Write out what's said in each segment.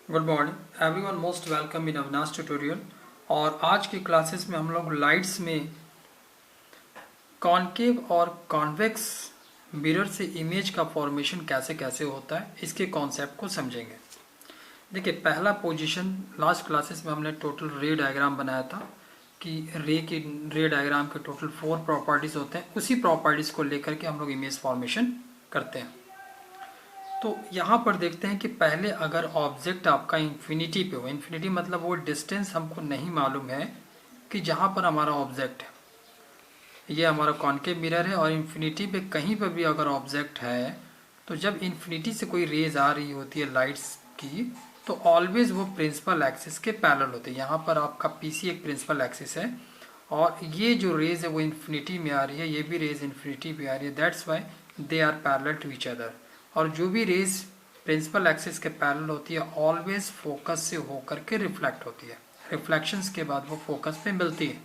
Good morning everyone, most welcome in Avinash tutorial. और आज की क्लासेस में हम लोग लाइट्स में कॉनकेव और कॉन्वेक्स मिरर से इमेज का फॉर्मेशन कैसे कैसे होता है, इसके कॉन्सेप्ट को समझेंगे। देखिए, पहला पोजीशन लास्ट क्लासेस में हमने टोटल रे डायग्राम बनाया था कि रे डायग्राम के टोटल 4 प्रॉपर्टीज होते हैं। उसी प्रॉपर्टीज को लेकर के हम लोग इमेज फॉर्मेशन करते हैं। तो यहाँ पर देखते हैं कि पहले अगर ऑब्जेक्ट आपका इन्फिनिटी पे हो, इन्फिनिटी मतलब वो डिस्टेंस हमको नहीं मालूम है कि जहाँ पर हमारा ऑब्जेक्ट है, ये हमारा कॉनकेव मिरर है और इन्फिनिटी पे कहीं पर भी अगर ऑब्जेक्ट है, तो जब इन्फिनिटी से कोई रेज आ रही होती है लाइट्स की, तो ऑलवेज वो प्रिंसिपल एक्सिस के पैरेलल होते हैं। यहाँ पर आपका पीसी एक प्रिंसिपल एक्सिस है और ये जो रेज है वो इन्फिनिटी में आ रही है, ये भी रेज इन्फिनिटी पे आ रही है। That's why they are parallel to each other. और जो भी रेज प्रिंसिपल एक्सिस के पैरेलल होती है ऑलवेज फोकस से होकर के रिफ्लेक्ट होती है। रिफ्लेक्शंस के बाद वो फोकस पे मिलती है।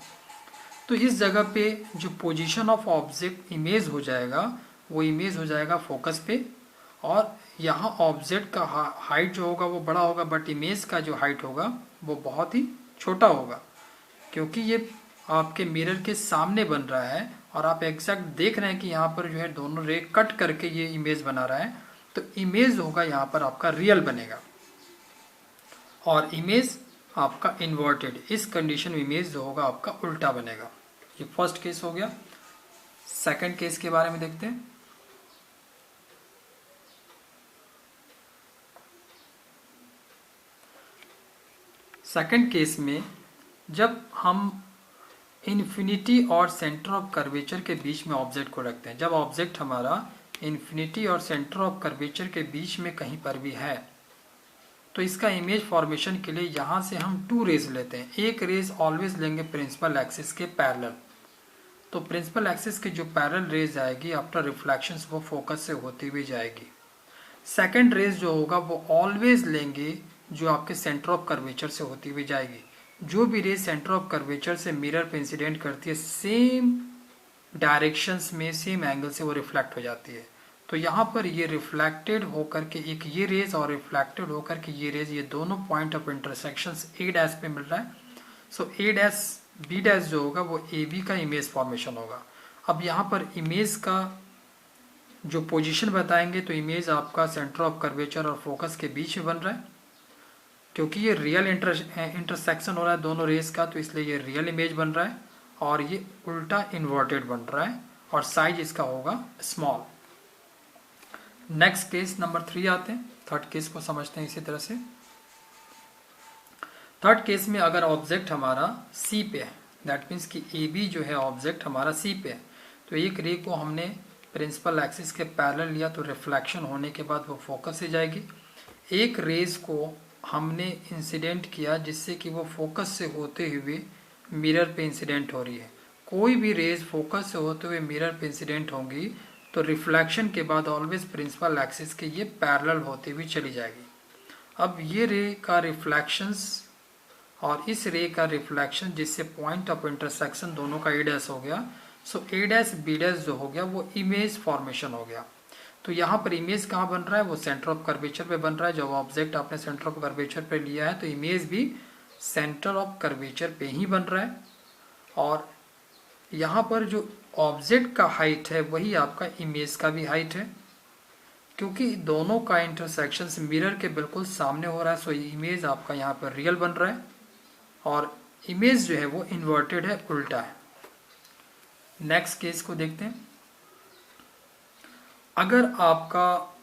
तो इस जगह पे जो पोजीशन ऑफ ऑब्जेक्ट इमेज हो जाएगा, वो इमेज हो जाएगा फोकस पे। और यहाँ ऑब्जेक्ट का हाइट जो होगा वो बड़ा होगा, बट इमेज का जो हाइट होगा वो बहुत ही छोटा होगा, क्योंकि ये आपके मिरर के सामने बन रहा है और आप एग्जैक्ट देख रहे हैं कि यहाँ पर जो है दोनों रे कट करके ये इमेज बना रहा है। तो इमेज होगा यहाँ पर आपका रियल बनेगा और इमेज आपका इन्वर्टेड। इस कंडीशन में इमेज जो होगा आपका उल्टा बनेगा। ये फर्स्ट केस हो गया। सेकंड केस के बारे में देखते हैं। सेकंड केस में जब हम इन्फिनिटी और सेंटर ऑफ कर्वेचर के बीच में ऑब्जेक्ट को रखते हैं, जब ऑब्जेक्ट हमारा इन्फिनिटी और सेंटर ऑफ कर्वेचर के बीच में कहीं पर भी है, तो इसका इमेज फॉर्मेशन के लिए यहाँ से हम 2 रेज लेते हैं। एक रेज ऑलवेज लेंगे प्रिंसिपल एक्सिस के पैरेलल। तो प्रिंसिपल एक्सिस की जो पैरेलल रेज आएगी आफ्टर रिफ्लेक्शंस वो फोकस से होती हुई जाएगी। सेकंड रेज जो होगा वो ऑलवेज लेंगे जो आपके सेंटर ऑफ कर्वेचर से होती हुई जाएगी। जो भी रेज सेंटर ऑफ कर्वेचर से मिरर पे इंसिडेंट करती है, सेम डायरेक्शंस में सेम एंगल से वो रिफ्लेक्ट हो जाती है। तो यहाँ पर ये रिफ्लेक्टेड होकर के एक ये रेज और रिफ्लेक्टेड होकर के ये रेज, ये दोनों point of intersections A dash पे मिल रहा है। सो ए डैश बी डैश जो होगा वो ए बी का इमेज फॉर्मेशन होगा। अब यहाँ पर इमेज का जो पोजीशन बताएंगे, तो इमेज आपका सेंटर ऑफ कर्वेचर और फोकस के बीच में बन रहा है, क्योंकि ये रियल इंटरसेक्शन हो रहा है दोनों रेज का, तो इसलिए ये रियल इमेज बन रहा है। और ये उल्टा इन्वर्टेड बन रहा है और साइज इसका होगा स्मॉल। नेक्स्ट केस नंबर 3 आते हैं। थर्ड केस को समझते हैं इसी तरह से। थर्ड केस में अगर ऑब्जेक्ट हमारा सी पे है, दैट मीन्स कि ए बी जो है ऑब्जेक्ट हमारा सी पे है, तो एक रे को हमने प्रिंसिपल एक्सिस के पैरेलल लिया, तो रिफ्लेक्शन होने के बाद वो फोकस से जाएगी। एक रेज को हमने इंसिडेंट किया जिससे कि वो फोकस से होते हुए मिरर पे इंसिडेंट हो रही है। कोई भी रेज फोकस से होते हुए मिरर पे इंसिडेंट होंगी तो रिफ्लेक्शन के बाद ऑलवेज प्रिंसिपल एक्सिस के ये पैरेलल होती हुई चली जाएगी। अब ये रे का रिफ्लेक्शंस और इस रे का रिफ्लेक्शन, जिससे पॉइंट ऑफ इंटरसेक्शन दोनों का ए डैश हो गया, सो ए डैश बी डैश जो हो गया वो इमेज फॉर्मेशन हो गया। तो यहाँ पर इमेज कहाँ बन रहा है, वो सेंटर ऑफ कर्वेचर पे बन रहा है। जब ऑब्जेक्ट आपने सेंटर ऑफ कर्वेचर पे लिया है तो इमेज भी सेंटर ऑफ कर्वेचर पे ही बन रहा है। और यहाँ पर जो ऑब्जेक्ट का हाइट है वही आपका इमेज का भी हाइट है, क्योंकि दोनों का इंटरसेक्शन मिरर के बिल्कुल सामने हो रहा है। सो इमेज आपका यहाँ पर रियल बन रहा है और इमेज जो है वो इन्वर्टेड है, उल्टा है। नेक्स्ट केस को देखते हैं। अगर आपका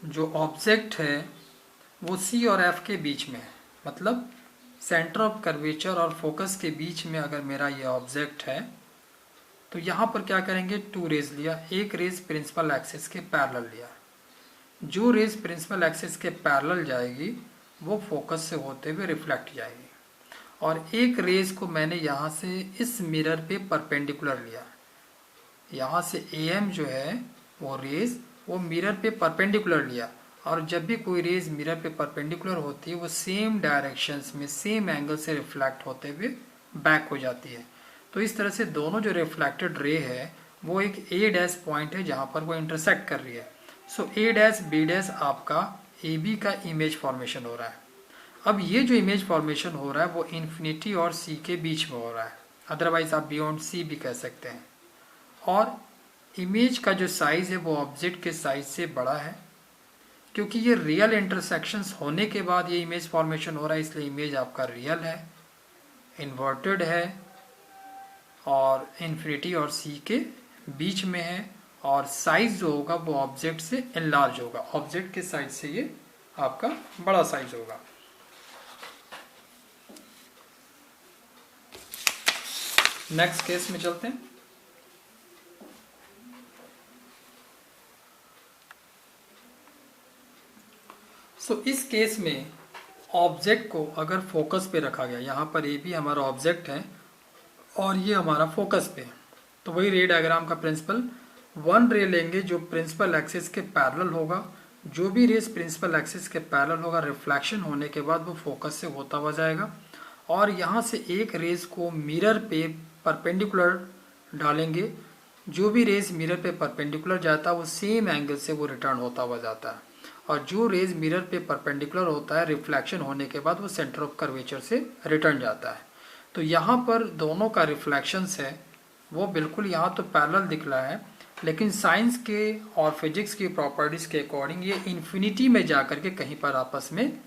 जो ऑब्जेक्ट है वो सी और एफ के बीच में है, मतलब सेंटर ऑफ कर्वेचर और फोकस के बीच में अगर मेरा ये ऑब्जेक्ट है, तो यहाँ पर क्या करेंगे, 2 रेज लिया। एक रेज प्रिंसिपल एक्सिस के पैरेलल लिया। जो रेज प्रिंसिपल एक्सिस के पैरेलल जाएगी वो फोकस से होते हुए रिफ्लेक्ट जाएगी। और एक रेज को मैंने यहाँ से इस मिरर पे परपेंडिकुलर लिया। यहाँ से AM जो है वो रेज वो मिरर पे परपेंडिकुलर लिया, और जब भी कोई रेज मिरर पे परपेंडिकुलर होती है वो सेम डायरेक्शंस में सेम एंगल से रिफ्लेक्ट होते हुए बैक हो जाती है। तो इस तरह से दोनों जो रिफ्लेक्टेड रे है वो एक A डैश पॉइंट है जहाँ पर वो इंटरसेक्ट कर रही है। सो A डैश B डैश आपका ए बी का इमेज फॉर्मेशन हो रहा है। अब ये जो इमेज फॉर्मेशन हो रहा है वो इन्फिनिटी और सी के बीच में हो रहा है, अदरवाइज आप बियॉन्ड सी भी कह सकते हैं। और इमेज का जो साइज है वो ऑब्जेक्ट के साइज से बड़ा है, क्योंकि ये रियल इंटरसेक्शंस होने के बाद ये इमेज फॉर्मेशन हो रहा है, इसलिए इमेज आपका रियल है, इन्वर्टेड है और इन्फिनिटी और सी के बीच में है, और साइज जो होगा वो ऑब्जेक्ट से एनलार्ज होगा, ऑब्जेक्ट के साइज से ये आपका बड़ा साइज होगा। नेक्स्ट केस में चलते हैं। इस केस में ऑब्जेक्ट को अगर फोकस पे रखा गया, यहाँ पर ए भी हमारा ऑब्जेक्ट है और ये हमारा फोकस पे है, तो वही रे डायग्राम का प्रिंसिपल, वन रे लेंगे जो प्रिंसिपल एक्सिस के पैरेलल होगा, जो भी रेस प्रिंसिपल एक्सिस के पैरेलल होगा रिफ्लेक्शन होने के बाद वो फोकस से होता हुआ जाएगा, और यहाँ से एक रेस को मिरर पे परपेंडिकुलर डालेंगे, जो भी रेस मिरर पे परपेंडिकुलर जाता है वो सेम एंगल से वो रिटर्न होता हुआ जाता है, और जो रेज मिरर पे परपेंडिकुलर होता है रिफ्लेक्शन होने के बाद वो सेंटर ऑफ कर्वेचर से रिटर्न जाता है। तो यहाँ पर दोनों का रिफ्लेक्शंस है वो बिल्कुल यहाँ तो पैरेलल दिख रहा है, लेकिन साइंस के और फिजिक्स की प्रॉपर्टीज के अकॉर्डिंग ये इन्फिनिटी में जाकर के कहीं पर आपस में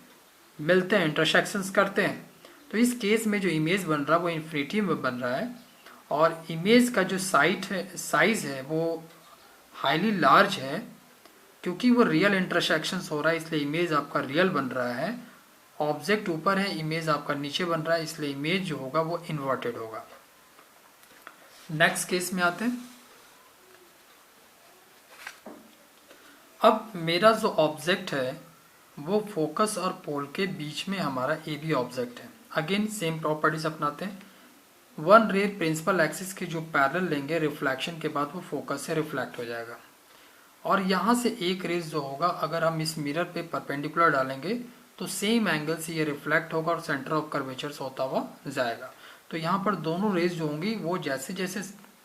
मिलते हैं, इंटरसेक्शंस करते हैं। तो इस केस में जो इमेज बन रहा है वो इन्फिनिटी में बन रहा है, और इमेज का जो साइज है वो हाईली लार्ज है, क्योंकि वो रियल इंटरसेक्शंस हो रहा है इसलिए इमेज आपका रियल बन रहा है। ऑब्जेक्ट ऊपर है, इमेज आपका नीचे बन रहा है, इसलिए इमेज जो होगा वो इन्वर्टेड होगा। नेक्स्ट केस में आते हैं। अब मेरा जो ऑब्जेक्ट है वो फोकस और पोल के बीच में हमारा ए बी ऑब्जेक्ट है। अगेन सेम प्रॉपर्टीज अपनाते हैं। वन रे प्रिंसिपल एक्सिस के जो पैरेलल लेंगे रिफ्लेक्शन के बाद वो फोकस से रिफ्लेक्ट हो जाएगा, और यहाँ से एक रेज जो होगा अगर हम इस मिरर पे परपेंडिकुलर डालेंगे तो सेम एंगल से ये रिफ्लेक्ट होगा और सेंटर ऑफ कर्वेचर्स होता हुआ जाएगा। तो यहाँ पर दोनों रेज जो होंगी वो जैसे जैसे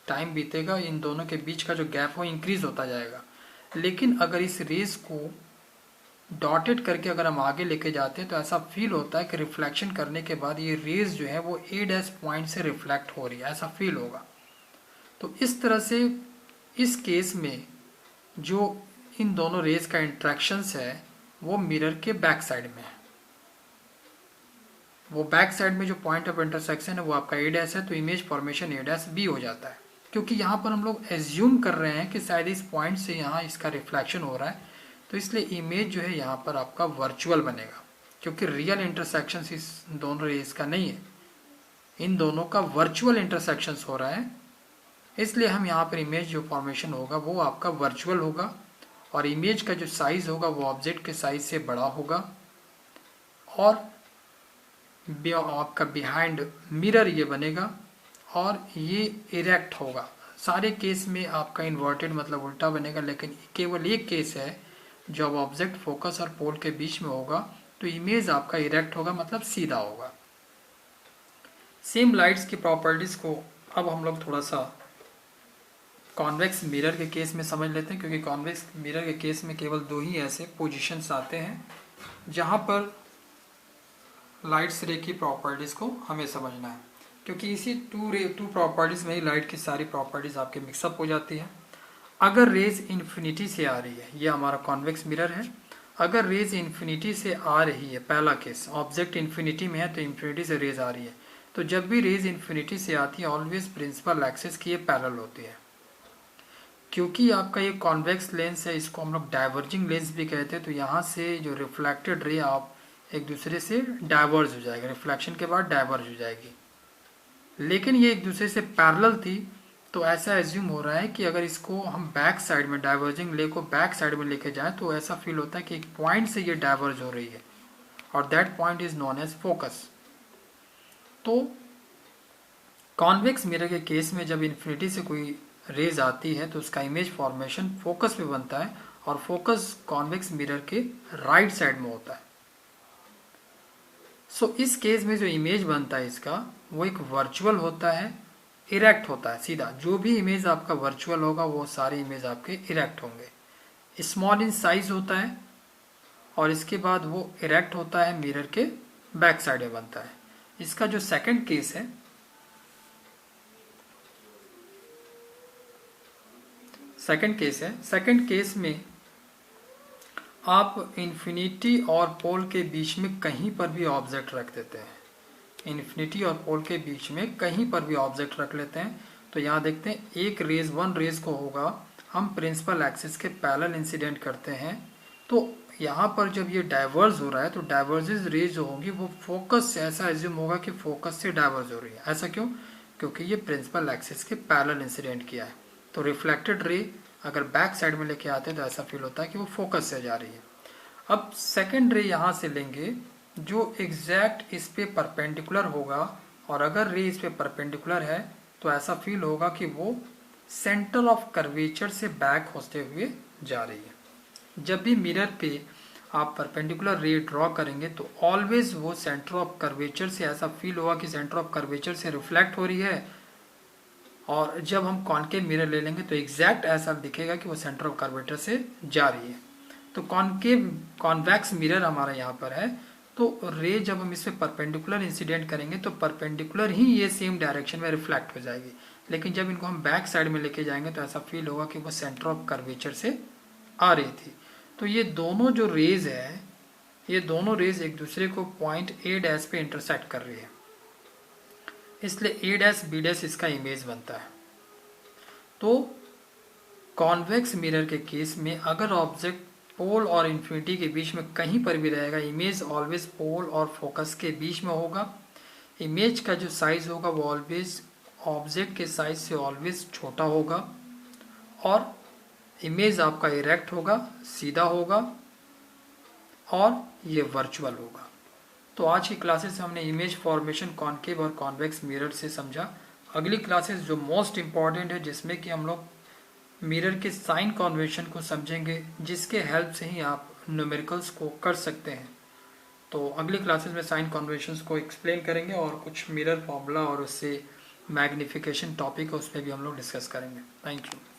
टाइम बीतेगा इन दोनों के बीच का जो गैप हो इंक्रीज होता जाएगा, लेकिन अगर इस रेज को डॉटेड करके अगर हम आगे लेके जाते हैं तो ऐसा फील होता है कि रिफ्लेक्शन करने के बाद ये रेज जो है वो ए डैश पॉइंट से रिफ्लेक्ट हो रही है, ऐसा फील होगा। तो इस तरह से इस केस में जो इन दोनों रेज का इंट्रैक्शंस है वो मिरर के बैक साइड में है। वो बैक साइड में जो पॉइंट ऑफ इंटरसेक्शन है वो आपका ए डैश है, तो इमेज फॉर्मेशन ए डैश बी हो जाता है, क्योंकि यहाँ पर हम लोग एज्यूम कर रहे हैं कि शायद इस पॉइंट से यहाँ इसका रिफ्लेक्शन हो रहा है, तो इसलिए इमेज जो है यहाँ पर आपका वर्चुअल बनेगा, क्योंकि रियल इंटरसेक्शन इस दोनों रेज का नहीं है, इन दोनों का वर्चुअल इंटरसेक्शन हो रहा है, इसलिए हम यहाँ पर इमेज जो फॉर्मेशन होगा वो आपका वर्चुअल होगा, और इमेज का जो साइज होगा वो ऑब्जेक्ट के साइज से बड़ा होगा, और आपका बिहाइंड मिरर ये बनेगा और ये इरेक्ट होगा। सारे केस में आपका इन्वर्टेड मतलब उल्टा बनेगा, लेकिन केवल एक केस है जब ऑब्जेक्ट फोकस और पोल के बीच में होगा तो इमेज आपका इरेक्ट होगा, मतलब सीधा होगा। सेम लाइट्स की प्रॉपर्टीज को अब हम लोग थोड़ा सा कॉन्वेक्स मिरर के केस में समझ लेते हैं, क्योंकि कॉन्वेक्स मिरर के केस में केवल दो ही ऐसे पोजीशंस आते हैं जहां पर लाइट्स रे की प्रॉपर्टीज को हमें समझना है, क्योंकि इसी टू प्रॉपर्टीज में ही लाइट की सारी प्रॉपर्टीज आपके मिक्सअप हो जाती है। अगर रेज इन्फिनिटी से आ रही है, ये हमारा कॉन्वेक्स मिरर है, अगर रेज इन्फिनिटी से आ रही है, पहला केस ऑब्जेक्ट इन्फिनिटी में है तो इन्फिनिटी से रेज आ रही है, तो जब भी रेज इन्फिनिटी से आती है ऑलवेज प्रिंसिपल एक्सिस की ये पैरेलल होती है। क्योंकि आपका ये कॉन्वेक्स लेंस है, इसको हम लोग डाइवर्जिंग लेंस भी कहते हैं, तो यहाँ से जो रिफ्लेक्टेड रे आप एक दूसरे से डाइवर्ज हो जाएगा, रिफ्लेक्शन के बाद डाइवर्ज हो जाएगी, लेकिन ये एक दूसरे से पैरेलल थी, तो ऐसा एज्यूम हो रहा है कि अगर इसको हम बैक साइड में डाइवर्जिंग ले को बैक साइड में लेके जाएं तो ऐसा फील होता है कि एक पॉइंट से ये डाइवर्ज हो रही है, और that point is known as focus. तो कॉन्वेक्स मिरर के केस में जब इन्फिनिटी से कोई रेज आती है तो उसका इमेज फॉर्मेशन फोकस पे बनता है, और फोकस कॉन्वेक्स मिरर के राइट साइड में होता है। इस केस में जो इमेज बनता है इसका वो एक वर्चुअल होता है, इरेक्ट होता है सीधा। जो भी इमेज आपका वर्चुअल होगा वो सारे इमेज आपके इरेक्ट होंगे। स्मॉल इन साइज होता है, और इसके बाद वो इरेक्ट होता है, मिरर के बैक साइड में बनता है। इसका जो सेकंड केस है, सेकंड केस में आप इन्फिनिटी और पोल के बीच में कहीं पर भी ऑब्जेक्ट रख देते हैं, इन्फिनिटी और पोल के बीच में कहीं पर भी ऑब्जेक्ट रख लेते हैं। तो यहाँ देखते हैं एक रेज, वन रेज को होगा, हम प्रिंसिपल एक्सिस के पैरेलल इंसिडेंट करते हैं, तो यहाँ पर जब ये डाइवर्ज हो रहा है तो डाइवर्जेस रेज जो होंगी वो फोकस से, ऐसा एज्यूम होगा कि फोकस से डाइवर्ज हो रही है। ऐसा क्यों? क्योंकि ये प्रिंसिपल एक्सिस के पैरेलल इंसिडेंट किया है। तो रिफ्लेक्टेड रे अगर बैक साइड में लेके आते हैं तो ऐसा फील होता है कि वो फोकस से जा रही है। अब सेकेंड रे यहाँ से लेंगे जो एग्जैक्ट इस पे परपेंडिकुलर होगा, और अगर रे इस पे परपेंडिकुलर है तो ऐसा फील होगा कि वो सेंटर ऑफ कर्वेचर से बैक होते हुए जा रही है। जब भी मिरर पे आप परपेंडिकुलर रे ड्रॉ करेंगे तो ऑलवेज वो सेंटर ऑफ कर्वेचर से, ऐसा फील होगा कि सेंटर ऑफ कर्वेचर से रिफ्लेक्ट हो रही है, और जब हम कॉनकेव मिरर ले लेंगे तो एग्जैक्ट ऐसा दिखेगा कि वो सेंटर ऑफ कर्वेचर से जा रही है। तो कॉन्वेक्स मिरर हमारा यहाँ पर है, तो रे जब हम इस पे परपेंडिकुलर इंसिडेंट करेंगे तो परपेंडिकुलर ही ये सेम डायरेक्शन में रिफ्लेक्ट हो जाएगी, लेकिन जब इनको हम बैक साइड में लेके जाएंगे तो ऐसा फील होगा कि वो सेंटर ऑफ कर्वेचर से आ रही थी। तो ये दोनों जो रेज है, ये दोनों रेज एक दूसरे को पॉइंट ए डैश पे इंटरसेक्ट कर रही है, इसलिए ए डैश बी डैश इसका इमेज बनता है। तो कॉन्वेक्स मिरर के केस में अगर ऑब्जेक्ट पोल और इन्फिनिटी के बीच में कहीं पर भी रहेगा, इमेज ऑलवेज पोल और फोकस के बीच में होगा। इमेज का जो साइज होगा वो ऑलवेज ऑब्जेक्ट के साइज से ऑलवेज छोटा होगा, और इमेज आपका इरेक्ट होगा, सीधा होगा, और ये वर्चुअल होगा। तो आज की क्लासेस हमने इमेज फॉर्मेशन कॉनकेव और कॉन्वेक्स मिरर से समझा। अगली क्लासेस जो मोस्ट इम्पॉर्टेंट है, जिसमें कि हम लोग मिरर के साइन कन्वेंशन को समझेंगे, जिसके हेल्प से ही आप न्यूमेरिकल्स को कर सकते हैं। तो अगली क्लासेस में साइन कन्वेंशंस को एक्सप्लेन करेंगे, और कुछ मिरर फॉर्मूला और उससे मैग्निफिकेशन टॉपिक है उस पर भी हम लोग डिस्कस करेंगे। Thank you.